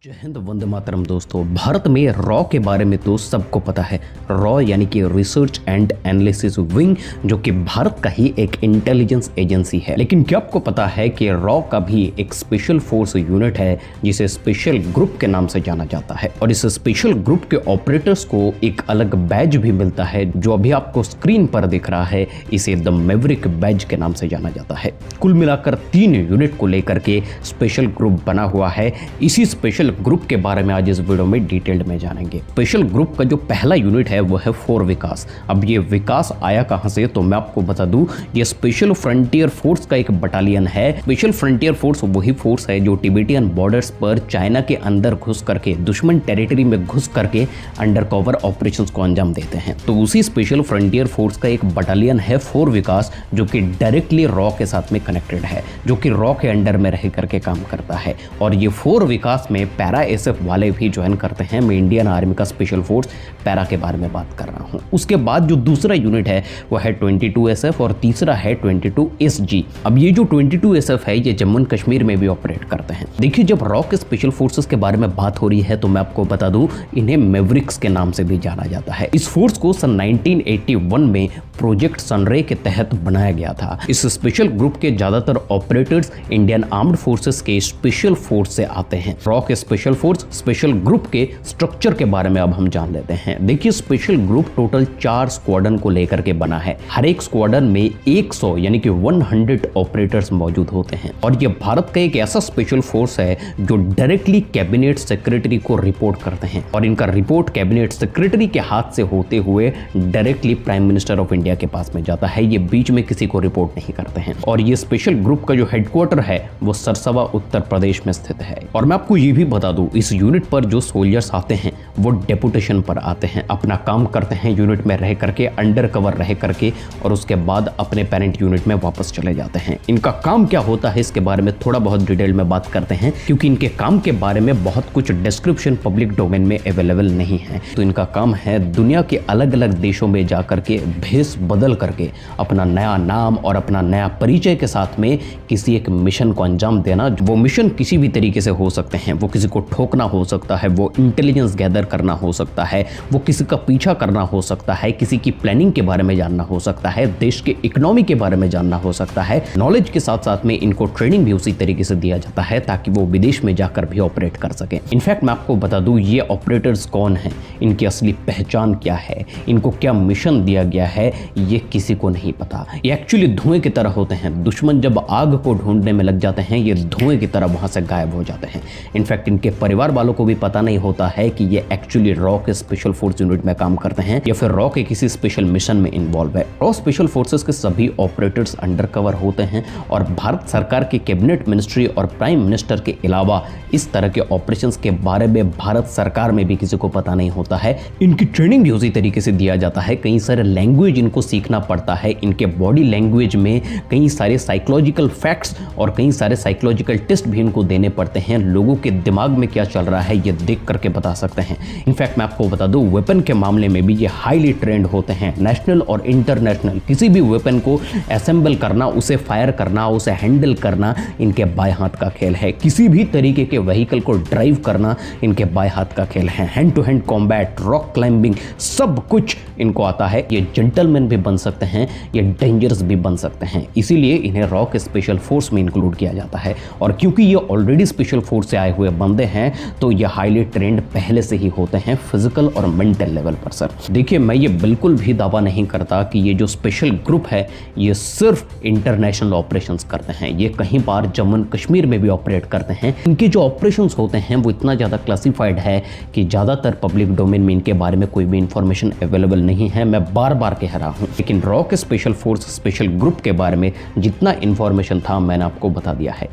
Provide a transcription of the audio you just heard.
जय हिंद, वंदे मातरम। दोस्तों, भारत में रॉ के बारे में तो सबको पता है। रॉ यानी कि रिसर्च एंड एनालिसिस विंग, जो कि भारत का ही एक इंटेलिजेंस एजेंसी है। लेकिन क्या आपको पता है कि रॉ का भी एक स्पेशल फोर्स यूनिट है जिसे स्पेशल ग्रुप के नाम से जाना जाता है, और इस स्पेशल ग्रुप के ऑपरेटर्स को एक अलग बैज भी मिलता है जो अभी आपको स्क्रीन पर दिख रहा है। इसे द मैवरिक बैज के नाम से जाना जाता है। कुल मिलाकर 3 यूनिट को लेकर के स्पेशल ग्रुप बना हुआ है। इसी स्पेशल ग्रुप के बारे में आज इस वीडियो में डिटेल्ड में जानेंगे। स्पेशल ग्रुप का जो पहला यूनिट है वो है फोर विकास। अब ये विकास आया कहां से, तो मैं आपको बता दूं, ये स्पेशल फ्रंटियर फोर्स का एक बटालियन है। स्पेशल फ्रंटियर फोर्स वही फोर्स है जो टिबेटियन बॉर्डर्स पर चाइना के अंदर घुस करके, दुश्मन टेरिटरी में घुस करके अंडर कवर ऑपरेशंस को अंजाम देते हैं। तो उसी स्पेशल फ्रंटियर फोर्स का एक बटालियन है फोर विकास, जो कि डायरेक्टली रॉ के साथ में कनेक्टेड है, जो कि रॉ के अंडर में रह करके काम करता है। और ये फोर विकास में पैरा एसएफ वाले भी ज्वाइन करते हैं। मैं इंडियन आर्मी का स्पेशल फोर्स पैरा के बारे में बात कर रहा हूं। उसके बाद जो दूसरा यूनिट है वो है 22 एसएफ और तीसरा है 22 एसजी। अब ये जो 22 एसएफ है ये जम्मू कश्मीर में भी ऑपरेट करते हैं। देखिए, जब रॉ के स्पेशल फोर्सेस के बारे में बात हो रही है तो मैं आपको बता दूं, इन्हें मैवरिक्स के नाम से भी जाना जाता है। इस फोर्स को सन 1981 में प्रोजेक्ट सनरे के तहत बनाया गया था। इस स्पेशल ग्रुप के ज्यादातर ऑपरेटर्स इंडियन आर्म्ड फोर्सेस के स्पेशल फोर्स से आते हैं। रॉ के स्पेशल फोर्स स्पेशल ग्रुप के स्ट्रक्चर के बारे में अब हम जान लेते हैं। देखिए, स्पेशल ग्रुप टोटल 4 स्क्वाड्रन को लेकर के बना है। हर एक स्क्वाड्रन में 100 यानी कि 100 ऑपरेटर्स मौजूद होते हैं, और ये भारत का एक ऐसा स्पेशल फोर्स है जो डायरेक्टली कैबिनेट सेक्रेटरी को रिपोर्ट करते हैं, और इनका रिपोर्ट कैबिनेट सेक्रेटरी के हाथ से होते हुए directly prime minister of India के पास में जाता है। ये बीच में किसी को रिपोर्ट नहीं करते हैं। और ये स्पेशल ग्रुप का जो हेडक्वार्टर है वो सरसवा उत्तर प्रदेश में स्थित है। और मैं आपको ये भी बता दूं, इस यूनिट पर जो सोल्जर्स आते हैं वो डेपुटेशन पर आते हैं, अपना काम करते हैं यूनिट में रह करके, अंडर कवर रह करके, और उसके बाद अपने पेरेंट यूनिट में वापस चले जाते हैं। इनका काम क्या होता है इसके बारे में थोड़ा बहुत डिटेल में बात करते हैं, क्योंकि इनके काम के बारे में बहुत कुछ डिस्क्रिप्शन पब्लिक डोमेन में अवेलेबल नहीं है। तो इनका काम है दुनिया के अलग अलग देशों में जाकर के भेष बदल करके अपना नया नाम और अपना नया परिचय के साथ में किसी एक मिशन को अंजाम देना। वो मिशन किसी भी तरीके से हो सकते हैं, वो किसी को ठोकना हो सकता है, वो इंटेलिजेंस गैदर करना हो सकता है, वो किसी का पीछा करना हो सकता है, किसी की प्लानिंग के बारे में जानना हो सकता है, देश के इकोनॉमी के बारे में जानना हो सकता है। नॉलेज के साथ साथ में इनको ट्रेनिंग भी उसी तरीके से दिया जाता है ताकि वो विदेश में जाकर भी ऑपरेट कर सके। इनफैक्ट मैं आपको बता दूं, ये ऑपरेटर्स कौन हैं, इनकी असली पहचान क्या है, इनको क्या मिशन दिया गया है, ये किसी को नहीं पता। ये एक्चुअली धुएं की तरह होते हैं। दुश्मन जब आग को ढूंढने में लग जाते हैं, ये धुएं की तरह वहां से गायब हो जाते हैं। इनफैक्ट इनके परिवार वालों को भी पता नहीं होता है कि ये एक्चुअली रॉ के स्पेशल फोर्स यूनिट में काम करते हैं या फिर रॉ के किसी स्पेशल मिशन में इन्वॉल्व है। रॉ स्पेशल फोर्सेस के सभी ऑपरेटर्स अंडर कवर होते हैं, और भारत सरकार के कैबिनेट मिनिस्ट्री और प्राइम मिनिस्टर के अलावा इस तरह के ऑपरेशंस के बारे में भारत सरकार में भी किसी को पता नहीं होता है। इनकी ट्रेनिंग भी उसी तरीके से दिया जाता है। कई सारे लैंग्वेज इनको सीखना पड़ता है। इनके बॉडी लैंग्वेज में कई सारे साइकोलॉजिकल फैक्ट्स और कई सारे साइकोलॉजिकल टेस्ट भी इनको देने पड़ते हैं। लोगों के दिमाग में क्या चल रहा है ये देख करके बता सकते हैं। इनफैक्ट मैं आपको बता दूं, वेपन के मामले में भी ये हाईली ट्रेंड होते हैं। नेशनल और इंटरनेशनल किसी भी वेपन को असेंबल करना, उसे फायर करना, उसे हैंडल करना इनके बाएं हाथ का खेल है। किसी भी तरीके के व्हीकल को ड्राइव करना इनके बाएं हाथ का खेल है। Hand to hand combat, rock climbing, सब कुछ इनको आता है। ये जेंटलमैन भी बन सकते हैं, ये डेंजरस भी बन सकते हैं। इसीलिए इन्हें रॉ के स्पेशल फोर्स में इंक्लूड किया जाता है। और क्योंकि ये ऑलरेडी स्पेशल फोर्स से आए हुए बंदे हैं तो ये हाईली ट्रेंड पहले से ही होते हैं फिजिकल और मेंटल लेवल पर। सर देखिए, मैं ये बिल्कुल भी दावा नहीं करता कि ये जो स्पेशल ग्रुप है ये सिर्फ इंटरनेशनल ऑपरेशंस करते हैं। ये कहीं बार जम्मू कश्मीर में भी ऑपरेट करते हैं। इनके जो ऑपरेशंस होते हैं वो इतना ज़्यादा क्लासिफाइड है कि ज़्यादातर पब्लिक डोमेन में इनके बारे में कोई भी इंफॉर्मेशन अवेलेबल नहीं है। मैं बार बार कह रहा हूँ, लेकिन रॉ के स्पेशल फोर्स स्पेशल ग्रुप के बारे में जितना इंफॉर्मेशन था मैंने आपको बता दिया है।